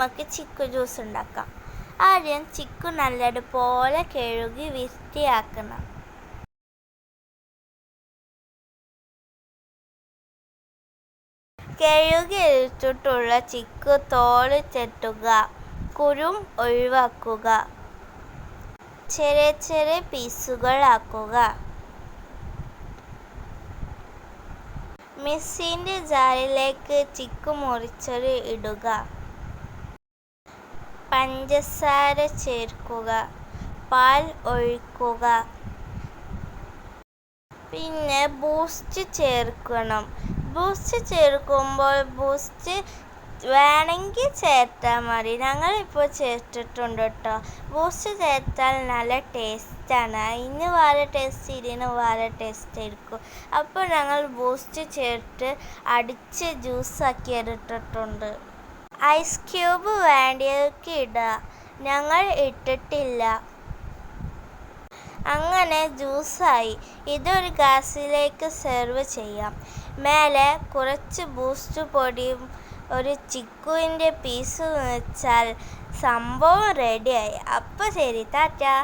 നമുക്ക് ചിക്കു ജ്യൂസ് ഉണ്ടാക്കാം. ആദ്യം ചിക്കു നല്ലതുപോലെ കഴുകി വൃത്തിയാക്കണം. കഴുകി എടുത്തിട്ടുള്ള ചിക്കു തോല് ചെത്തുക, കുരു ഒഴിവാക്കുക, ചെറിയ ചെറിയ പീസുകളാക്കുക. മിക്സിയുടെ ജാറിലേക്ക് ചിക്കു മുറിച്ചത് ഇടുക. പഞ്ചസാര ചേർക്കുക, പാൽ ഒഴിക്കുക. പിന്നെ ബൂസ്റ്റ് ചേർക്കണം. ബൂസ്റ്റ് ചേർക്കുമ്പോൾ ബൂസ്റ്റ് വേണമെങ്കിൽ ചേർത്താൽ മതി. ഞങ്ങളിപ്പോൾ ചേർത്തിട്ടുണ്ട് കേട്ടോ. ബൂസ്റ്റ് ചേർത്താൽ നല്ല ടേസ്റ്റാണ്. അതിന് വേറെ ടേസ്റ്റ്, ഇതിന് വേറെ ടേസ്റ്റ് ആയിരിക്കും. അപ്പോൾ ഞങ്ങൾ ബൂസ്റ്റ് ചേർത്ത് അടിച്ച് ജ്യൂസാക്കി എടുത്തിട്ടുണ്ട്. ഐസ് ക്യൂബ് വേണ്ടിയവർക്ക് ഇടുക. ഞങ്ങൾ ഇട്ടിട്ടില്ല. അങ്ങനെ ജ്യൂസായി. ഇതൊരു ഗ്ലാസ്സിലേക്ക് സെർവ് ചെയ്യാം. മേലെ കുറച്ച് ബൂസ്റ്റ് പൊടിയും ഒരു ചിക്കുവിൻ്റെ പീസ് വെച്ചാൽ സംഭവം റെഡിയായി. അപ്പോൾ ശരി, ടാറ്റാ.